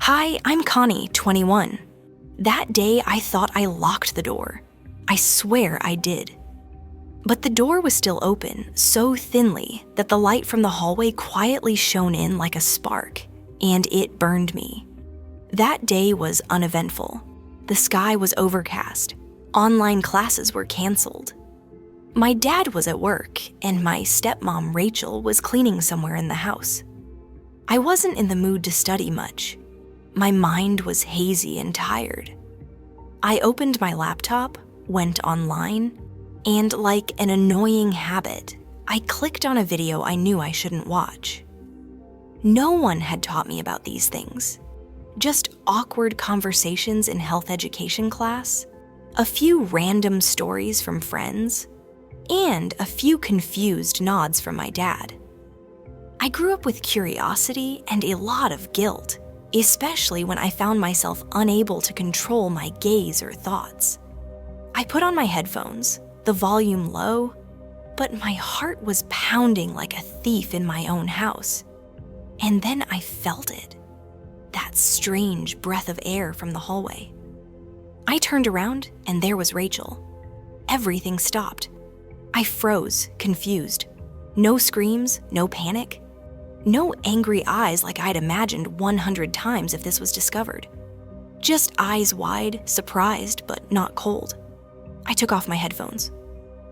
Hi, I'm Connie, 21. That day, I thought I locked the door. I swear I did. But the door was still open, so thinly that the light from the hallway quietly shone in like a spark, and it burned me. That day was uneventful. The sky was overcast. Online classes were canceled. My dad was at work, and my stepmom, Rachel, was cleaning somewhere in the house. I wasn't in the mood to study much. My mind was hazy and tired. I opened my laptop, went online, and like an annoying habit, I clicked on a video I knew I shouldn't watch. No one had taught me about these things. Just awkward conversations in health education class, a few random stories from friends, and a few confused nods from my dad. I grew up with curiosity and a lot of guilt, especially when I found myself unable to control my gaze or thoughts. I put on my headphones, the volume low, but my heart was pounding like a thief in my own house. And then I felt it, that strange breath of air from the hallway. I turned around and there was Rachel. Everything stopped. I froze, confused. No screams, no panic. No angry eyes like I'd imagined 100 times if this was discovered. Just eyes wide, surprised, but not cold. I took off my headphones.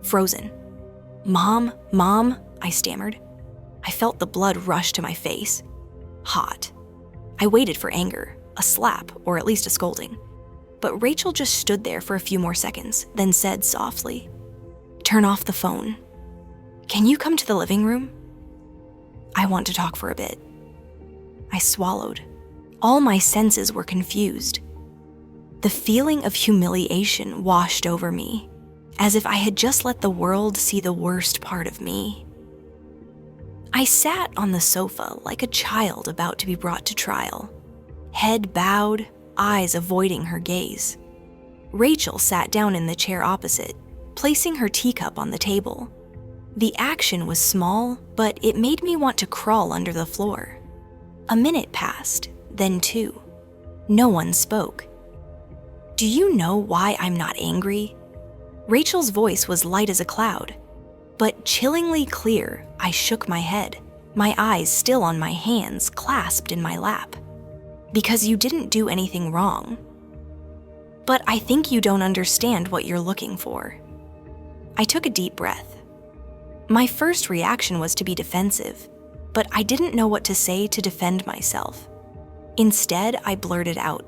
Frozen. Mom, I stammered. I felt the blood rush to my face. Hot. I waited for anger, a slap, or at least a scolding. But Rachel just stood there for a few more seconds, then said softly, "Turn off the phone. Can you come to the living room? I want to talk for a bit." I swallowed. All my senses were confused. The feeling of humiliation washed over me, as if I had just let the world see the worst part of me. I sat on the sofa like a child about to be brought to trial, head bowed, eyes avoiding her gaze. Rachel sat down in the chair opposite, placing her teacup on the table. The action was small, but it made me want to crawl under the floor. A minute passed, then 2. No one spoke. "Do you know why I'm not angry?" Rachel's voice was light as a cloud, but chillingly clear. I shook my head, my eyes still on my hands clasped in my lap. "Because you didn't do anything wrong. But I think you don't understand what you're looking for." I took a deep breath. My first reaction was to be defensive, but I didn't know what to say to defend myself. Instead, I blurted out,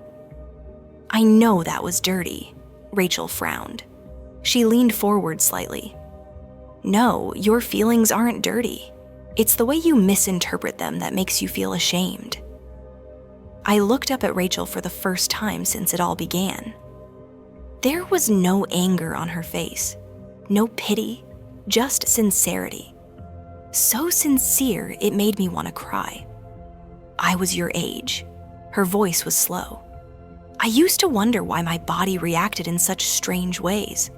"I know that was dirty." Rachel frowned. She leaned forward slightly. "No, your feelings aren't dirty. It's the way you misinterpret them that makes you feel ashamed." I looked up at Rachel for the first time since it all began. There was no anger on her face, no pity, just sincerity. So sincere, it made me want to cry. "I was your age." Her voice was slow. "I used to wonder why my body reacted in such strange ways.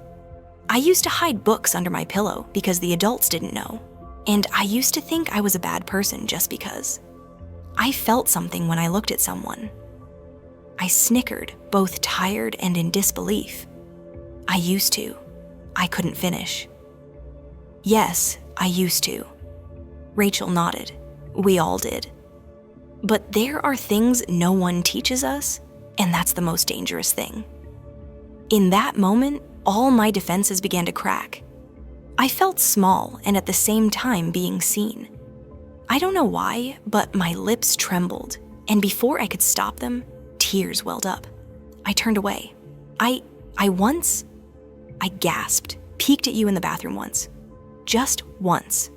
I used to hide books under my pillow because the adults didn't know. And I used to think I was a bad person just because. I felt something when I looked at someone." I snickered, both tired and in disbelief. "I used to." I couldn't finish. "Yes, I used to." Rachel nodded. We all did. But there are things no one teaches us, and that's the most dangerous thing. In that moment, all my defenses began to crack. I felt small and at the same time being seen. I don't know why, but my lips trembled, and before I could stop them, tears welled up. I turned away. I gasped, peeked at you in the bathroom once. Just once.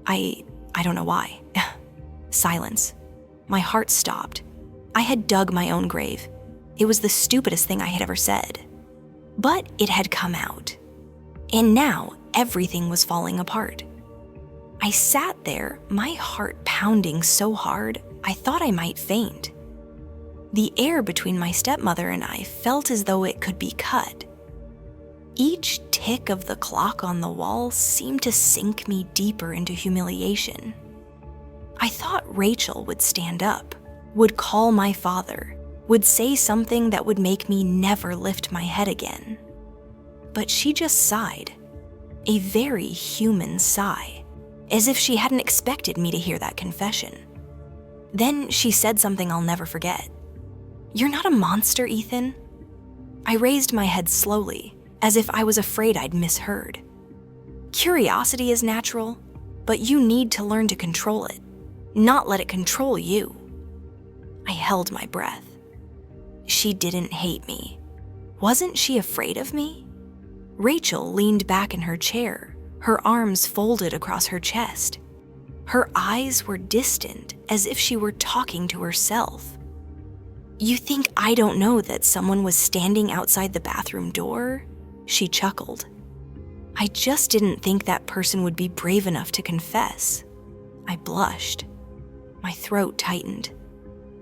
I don't know why. Silence. My heart stopped. I had dug my own grave. It was the stupidest thing I had ever said. But it had come out. And now everything was falling apart. I sat there, my heart pounding so hard, I thought I might faint. The air between my stepmother and I felt as though it could be cut. Each tick of the clock on the wall seemed to sink me deeper into humiliation. I thought Rachel would stand up, would call my father, would say something that would make me never lift my head again. But she just sighed, a very human sigh, as if she hadn't expected me to hear that confession. Then she said something I'll never forget. "You're not a monster, Ethan." I raised my head slowly, as if I was afraid I'd misheard. "Curiosity is natural, but you need to learn to control it, not let it control you." I held my breath. She didn't hate me. Wasn't she afraid of me? Rachel leaned back in her chair, her arms folded across her chest. Her eyes were distant, as if she were talking to herself. "You think I don't know that someone was standing outside the bathroom door?" She chuckled. "I just didn't think that person would be brave enough to confess." I blushed. My throat tightened.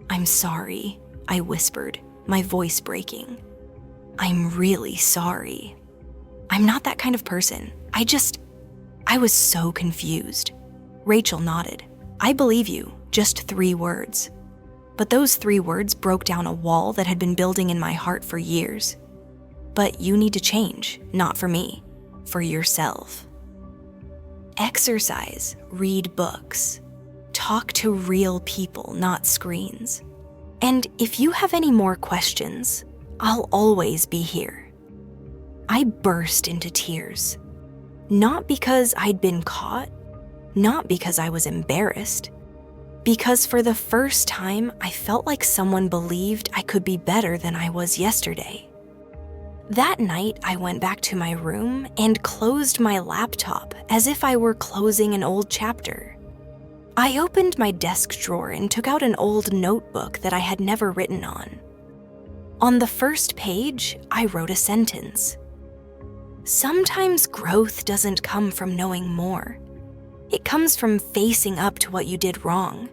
"I'm sorry," I whispered, my voice breaking. "I'm really sorry. I'm not that kind of person. I was so confused." Rachel nodded. "I believe you, just 3 words." But those 3 words broke down a wall that had been building in my heart for years. "But you need to change, not for me, for yourself. Exercise, read books, talk to real people, not screens. And if you have any more questions, I'll always be here." I burst into tears. Not because I'd been caught, not because I was embarrassed, because for the first time I felt like someone believed I could be better than I was yesterday. That night, I went back to my room and closed my laptop as if I were closing an old chapter. I opened my desk drawer and took out an old notebook that I had never written on. On the first page, I wrote a sentence. "Sometimes growth doesn't come from knowing more. It comes from facing up to what you did wrong.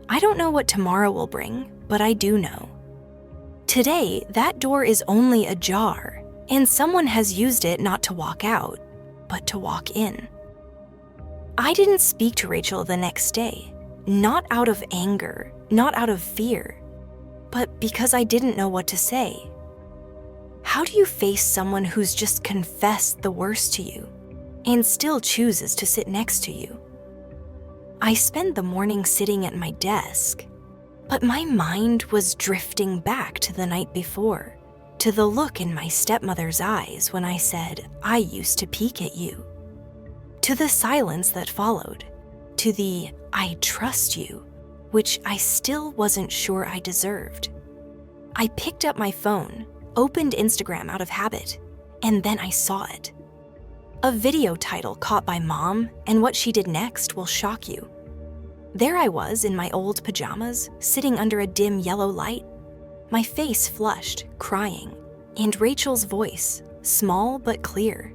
I don't know what tomorrow will bring, but I do know. Today, that door is only ajar, and someone has used it not to walk out, but to walk in." I didn't speak to Rachel the next day, not out of anger, not out of fear, but because I didn't know what to say. How do you face someone who's just confessed the worst to you and still chooses to sit next to you? I spent the morning sitting at my desk, but my mind was drifting back to the night before, to the look in my stepmother's eyes when I said, "I used to peek at you," to the silence that followed, to the "I trust you," which I still wasn't sure I deserved. I picked up my phone, opened Instagram out of habit, and then I saw it. A video title caught by Mom, and what she did next will shock you. There I was in my old pajamas, sitting under a dim yellow light, my face flushed, crying, and Rachel's voice, small but clear.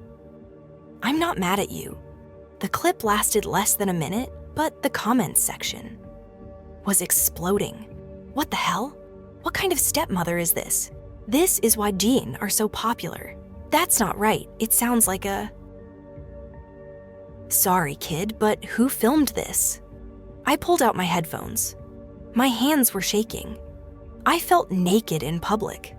"I'm not mad at you." The clip lasted less than a minute, but the comments section was exploding. "What the hell? What kind of stepmother is this? This is why Jean are so popular. That's not right. It sounds like a..." "Sorry, kid, but who filmed this?" I pulled out my headphones. My hands were shaking. I felt naked in public.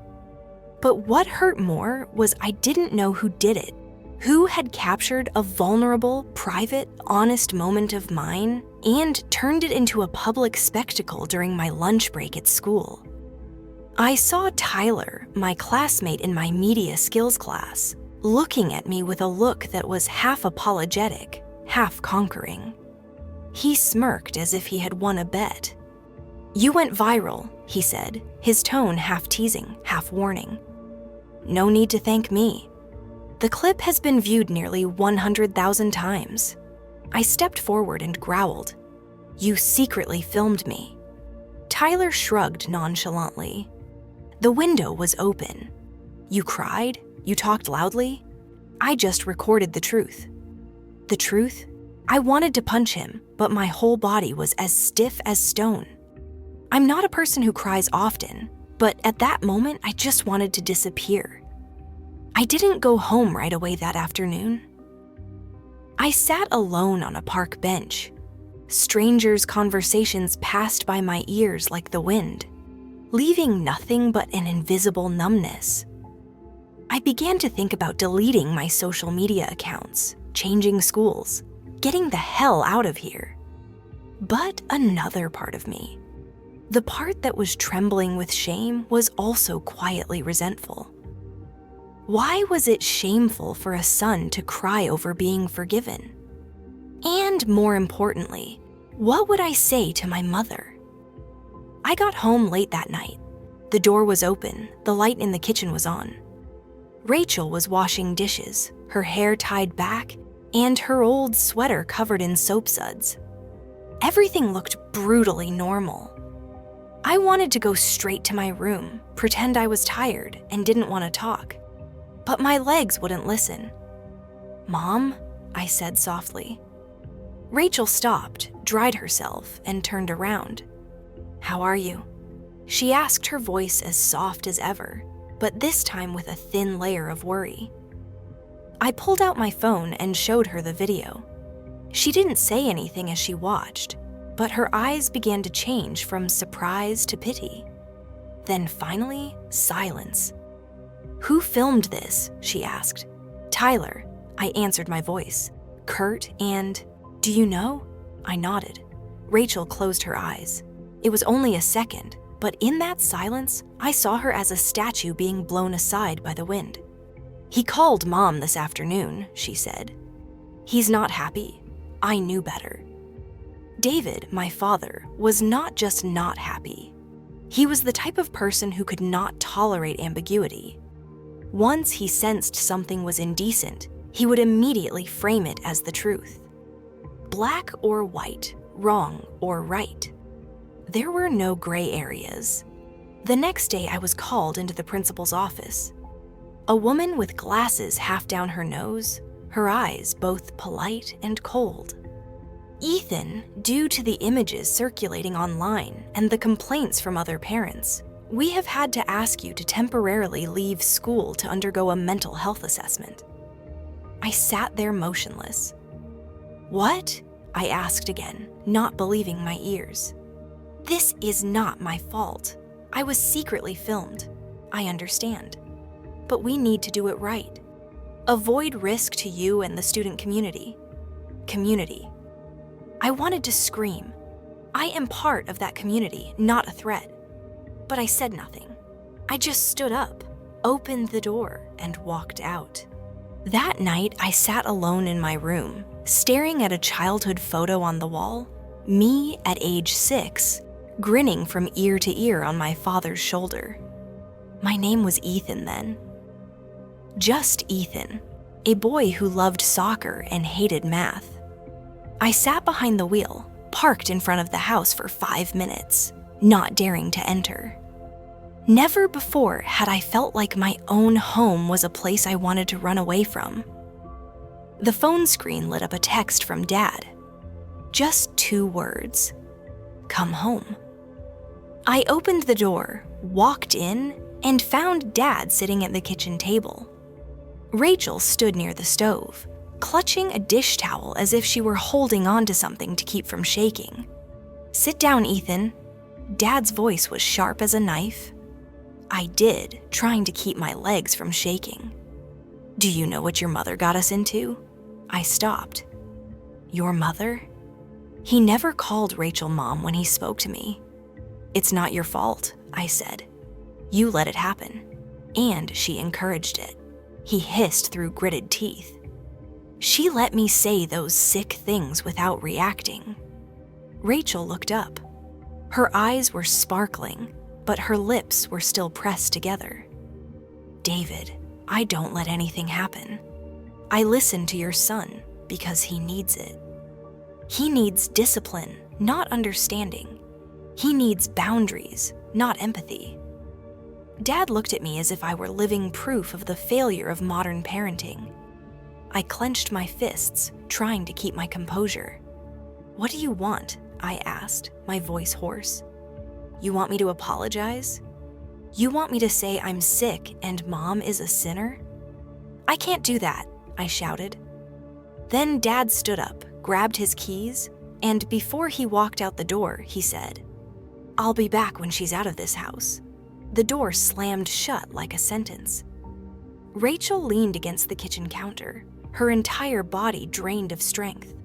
But what hurt more was I didn't know who did it, who had captured a vulnerable, private, honest moment of mine and turned it into a public spectacle during my lunch break at school. I saw Tyler, my classmate in my media skills class, looking at me with a look that was half apologetic, half conquering. He smirked as if he had won a bet. "You went viral," he said, his tone half teasing, half warning. "No need to thank me. The clip has been viewed nearly 100,000 times. I stepped forward and growled, "You secretly filmed me." Tyler shrugged nonchalantly. "The window was open. You cried? You talked loudly? I just recorded the truth." The truth? I wanted to punch him, but my whole body was as stiff as stone. I'm not a person who cries often, but at that moment, I just wanted to disappear. I didn't go home right away that afternoon. I sat alone on a park bench, Strangers' conversations passed by my ears like the wind, leaving nothing but an invisible numbness. I began to think about deleting my social media accounts, changing schools, getting the hell out of here. But another part of me, the part that was trembling with shame, was also quietly resentful. Why was it shameful for a son to cry over being forgiven? And more importantly, what would I say to my mother? I got home late that night. The door was open, the light in the kitchen was on. Rachel was washing dishes, her hair tied back, and her old sweater covered in soap suds. Everything looked brutally normal. I wanted to go straight to my room, pretend I was tired and didn't want to talk. But my legs wouldn't listen. "Mom," I said softly. Rachel stopped, dried herself, and turned around. "How are you?" She asked, her voice as soft as ever, but this time with a thin layer of worry. I pulled out my phone and showed her the video. She didn't say anything as she watched, but her eyes began to change from surprise to pity. Then finally, silence. "Who filmed this?" she asked. "Tyler," I answered, my voice curt and, "Do you know?" I nodded. Rachel closed her eyes. It was only a second, but in that silence, I saw her as a statue being blown aside by the wind. "He called Mom this afternoon," she said. "He's not happy." I knew better. David, my father, was not just not happy. He was the type of person who could not tolerate ambiguity. Once he sensed something was indecent, he would immediately frame it as the truth. Black or white, wrong or right. There were no gray areas. The next day, I was called into the principal's office. A woman with glasses half down her nose, her eyes both polite and cold. "Ethan, due to the images circulating online and the complaints from other parents, we have had to ask you to temporarily leave school to undergo a mental health assessment." I sat there motionless. "What?" I asked again, not believing my ears. "This is not my fault. I was secretly filmed. I understand. But we need to do it right. Avoid risk to you and the student community." Community. I wanted to scream. I am part of that community, not a threat. But I said nothing. I just stood up, opened the door, and walked out. That night, I sat alone in my room, staring at a childhood photo on the wall, me at age 6, grinning from ear to ear on my father's shoulder. My name was Ethan then. Just Ethan, a boy who loved soccer and hated math. I sat behind the wheel, parked in front of the house for 5 minutes, not daring to enter. Never before had I felt like my own home was a place I wanted to run away from. The phone screen lit up a text from Dad. Just 2 words. "Come home." I opened the door, walked in, and found Dad sitting at the kitchen table. Rachel stood near the stove, clutching a dish towel as if she were holding on to something to keep from shaking. "Sit down, Ethan." Dad's voice was sharp as a knife. I did, trying to keep my legs from shaking. "Do you know what your mother got us into?" I stopped. "Your mother?" He never called Rachel Mom when he spoke to me. "It's not your fault," I said. "You let it happen." And she encouraged it. He hissed through gritted teeth. She let me say those sick things without reacting. Rachel looked up. Her eyes were sparkling, but her lips were still pressed together. "David, I don't let anything happen. I listen to your son because he needs it. He needs discipline, not understanding. He needs boundaries, not empathy." Dad looked at me as if I were living proof of the failure of modern parenting. I clenched my fists, trying to keep my composure. "What do you want?" I asked, my voice hoarse. "You want me to apologize? You want me to say I'm sick and Mom is a sinner?" "I can't do that," I shouted. Then Dad stood up, grabbed his keys, And before he walked out the door, he said, "I'll be back when she's out of this house." The door slammed shut like a sentence. Rachel leaned against the kitchen counter, her entire body drained of strength.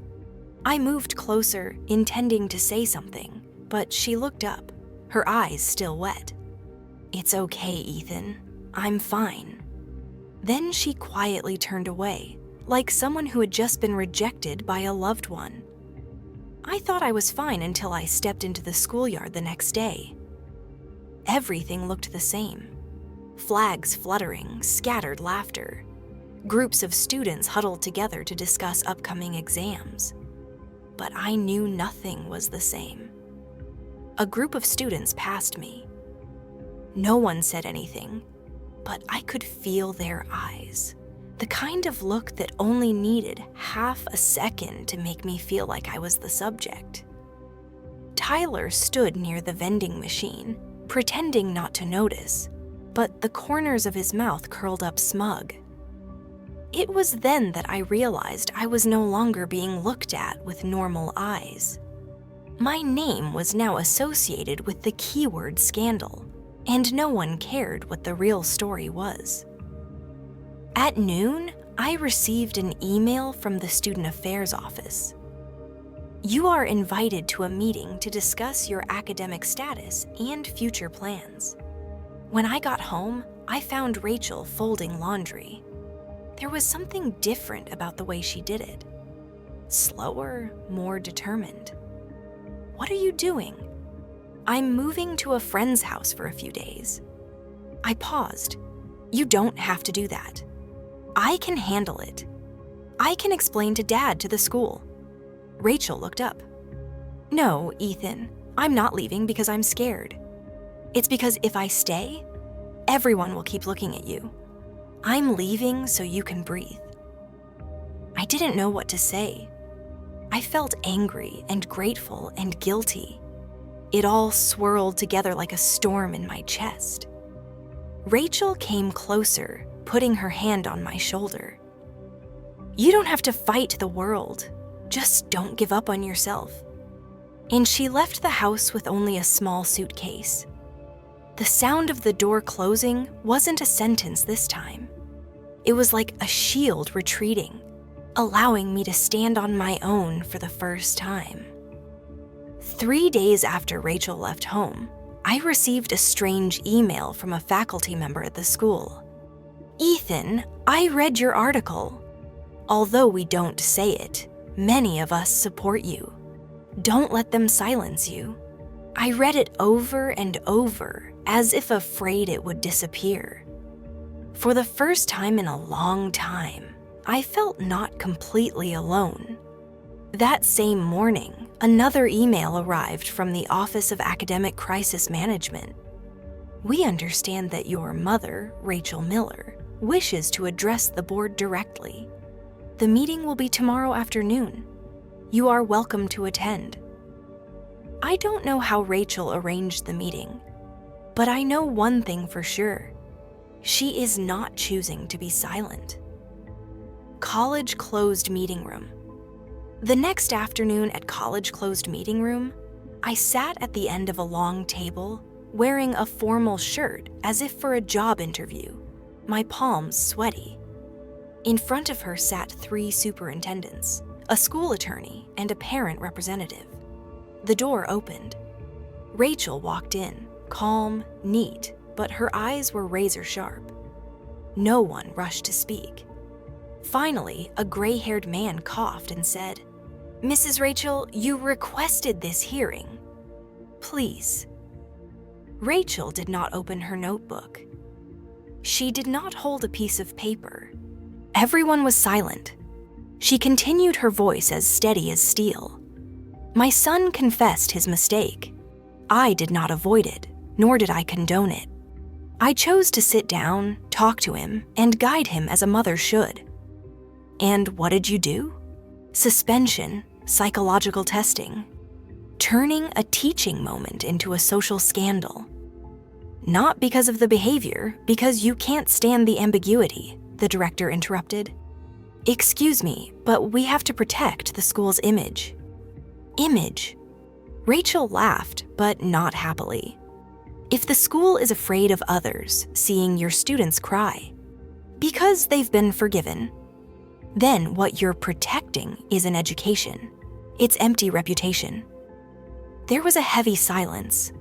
I moved closer, intending to say something, but she looked up, her eyes still wet. "It's okay, Ethan. I'm fine." Then she quietly turned away, like someone who had just been rejected by a loved one. I thought I was fine until I stepped into the schoolyard the next day. Everything looked the same. Flags fluttering, scattered laughter. Groups of students huddled together to discuss upcoming exams. But I knew nothing was the same. A group of students passed me. No one said anything, but I could feel their eyes. The kind of look that only needed half a second to make me feel like I was the subject. Tyler stood near the vending machine, pretending not to notice, but the corners of his mouth curled up smug. It was then that I realized I was no longer being looked at with normal eyes. My name was now associated with the keyword scandal, and no one cared what the real story was. At noon, I received an email from the Student Affairs office. "You are invited to a meeting to discuss your academic status and future plans." When I got home, I found Rachel folding laundry. There was something different about the way she did it. Slower, more determined. "What are you doing?" "I'm moving to a friend's house for a few days." I paused. "You don't have to do that. I can handle it. I can explain to Dad to the school." Rachel looked up. "No, Ethan, I'm not leaving because I'm scared. It's because if I stay, everyone will keep looking at you. I'm leaving so you can breathe." I didn't know what to say. I felt angry and grateful and guilty. It all swirled together like a storm in my chest. Rachel came closer, putting her hand on my shoulder. "You don't have to fight the world. Just don't give up on yourself." And she left the house with only a small suitcase. The sound of the door closing wasn't a sentence this time. It was like a shield retreating, allowing me to stand on my own for the first time. 3 days after Rachel left home, I received a strange email from a faculty member at the school. "Ethan, I read your article. Although we don't say it, many of us support you. Don't let them silence you." I read it over and over, as if afraid it would disappear. For the first time in a long time, I felt not completely alone. That same morning, another email arrived from the Office of Academic Crisis Management. "We understand that your mother, Rachel Miller, wishes to address the board directly. The meeting will be tomorrow afternoon. You are welcome to attend." I don't know how Rachel arranged the meeting, but I know one thing for sure. She is not choosing to be silent. College closed meeting room. The next afternoon at college closed meeting room, I sat at the end of a long table, wearing a formal shirt as if for a job interview, my palms sweaty. In front of her sat 3 superintendents, a school attorney, and a parent representative. The door opened. Rachel walked in, calm, neat, but her eyes were razor sharp. No one rushed to speak. Finally, a gray-haired man coughed and said, "Mrs. Rachel, you requested this hearing. Please." Rachel did not open her notebook. She did not hold a piece of paper. Everyone was silent. She continued, her voice as steady as steel. "My son confessed his mistake. I did not avoid it, nor did I condone it. I chose to sit down, talk to him, and guide him as a mother should. And what did you do? Suspension, psychological testing, turning a teaching moment into a social scandal. Not because of the behavior, because you can't stand the ambiguity," the director interrupted. "Excuse me, but we have to protect the school's image." image. Rachel laughed, but not happily. If the school is afraid of others seeing your students cry, because they've been forgiven, then what you're protecting is an education, its empty reputation. There was a heavy silence.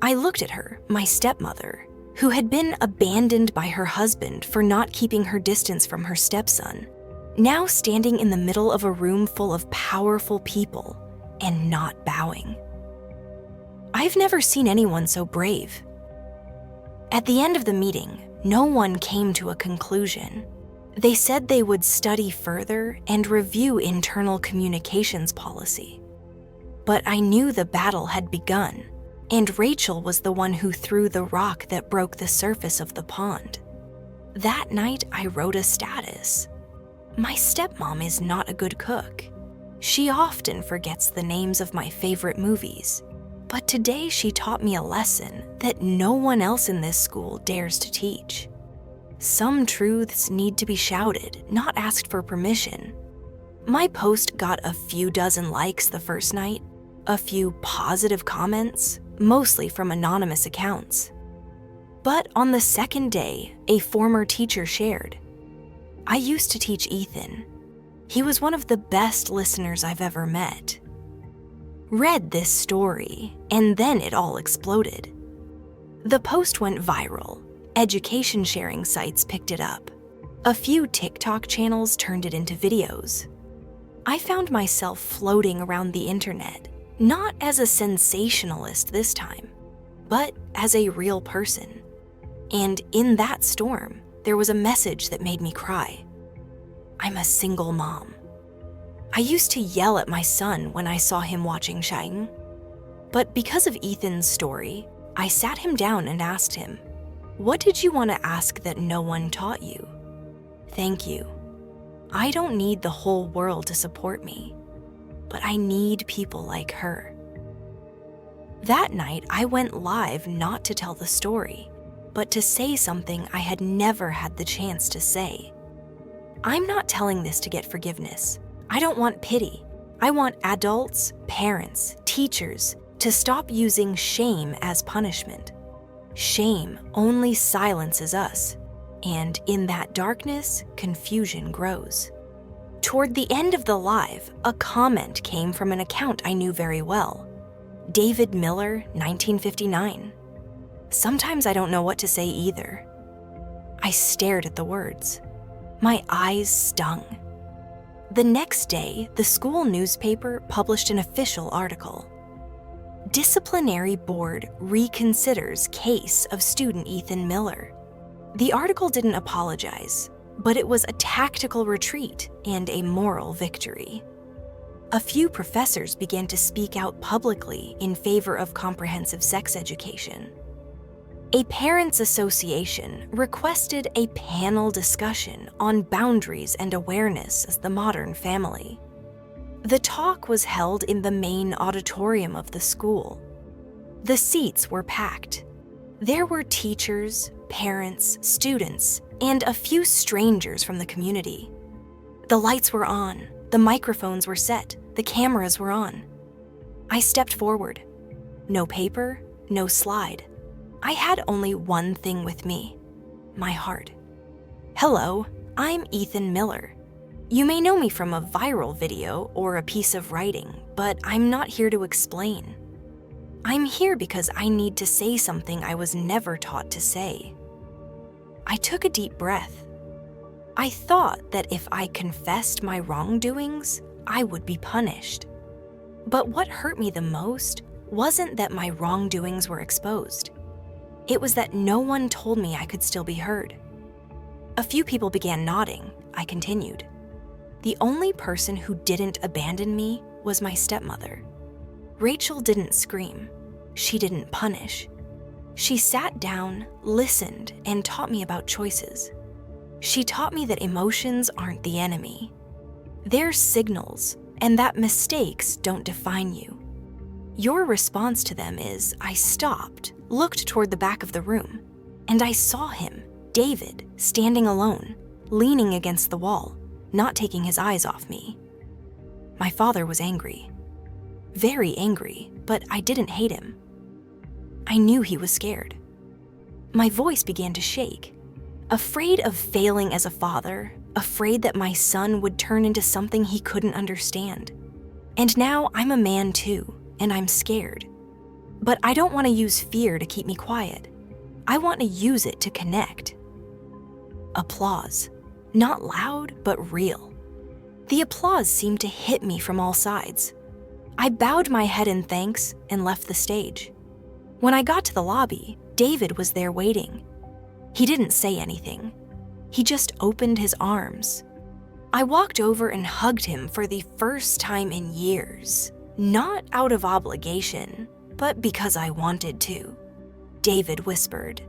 I looked at her, my stepmother, who had been abandoned by her husband for not keeping her distance from her stepson, now standing in the middle of a room full of powerful people and not bowing. I've never seen anyone so brave. At the end of the meeting, no one came to a conclusion. They said they would study further and review internal communications policy. But I knew the battle had begun, and Rachel was the one who threw the rock that broke the surface of the pond. That night, I wrote a status. My stepmom is not a good cook. She often forgets the names of my favorite movies. But today she taught me a lesson that no one else in this school dares to teach. Some truths need to be shouted, not asked for permission. My post got a few dozen likes the first night, a few positive comments, mostly from anonymous accounts. But on the second day, a former teacher shared, "I used to teach Ethan. He was one of the best listeners I've ever met." Read this story, and then it all exploded. The post went viral. Education sharing sites picked it up. A few TikTok channels turned it into videos. I found myself floating around the internet, not as a sensationalist this time, but as a real person. And in that storm, there was a message that made me cry. I'm a single mom. I used to yell at my son when I saw him watching Shine. But because of Ethan's story, I sat him down and asked him, "What did you want to ask that no one taught you?" "Thank you. I don't need the whole world to support me, but I need people like her." That night, I went live not to tell the story, but to say something I had never had the chance to say. I'm not telling this to get forgiveness. I don't want pity. I want adults, parents, teachers to stop using shame as punishment. Shame only silences us, and in that darkness, confusion grows. Toward the end of the live, a comment came from an account I knew very well. David Miller, 1959. Sometimes I don't know what to say either. I stared at the words. My eyes stung. The next day, the school newspaper published an official article. Disciplinary board reconsiders case of student Ethan Miller. The article didn't apologize, but it was a tactical retreat and a moral victory. A few professors began to speak out publicly in favor of comprehensive sex education. A parents' association requested a panel discussion on boundaries and awareness as the modern family. The talk was held in the main auditorium of the school. The seats were packed. There were teachers, parents, students, and a few strangers from the community. The lights were on, the microphones were set, the cameras were on. I stepped forward. No paper, no slide. I had only one thing with me, my heart. Hello, I'm Ethan Miller. You may know me from a viral video or a piece of writing, but I'm not here to explain. I'm here because I need to say something I was never taught to say. I took a deep breath. I thought that if I confessed my wrongdoings, I would be punished. But what hurt me the most wasn't that my wrongdoings were exposed. It was that no one told me I could still be heard. A few people began nodding. I continued. The only person who didn't abandon me was my stepmother. Rachel didn't scream. She didn't punish. She sat down, listened, and taught me about choices. She taught me that emotions aren't the enemy. They're signals, and that mistakes don't define you. Your response to them is, I stopped, looked toward the back of the room, and I saw him, David, standing alone, leaning against the wall, not taking his eyes off me. My father was angry. very angry, but I didn't hate him. I knew he was scared. My voice began to shake, afraid of failing as a father, afraid that my son would turn into something he couldn't understand. And now I'm a man too, and I'm scared. But I don't want to use fear to keep me quiet. I want to use it to connect. Applause. Not loud, but real. The applause seemed to hit me from all sides. I bowed my head in thanks and left the stage. When I got to the lobby, David was there waiting. He didn't say anything. He just opened his arms. I walked over and hugged him for the first time in years, not out of obligation, but because I wanted to. David whispered,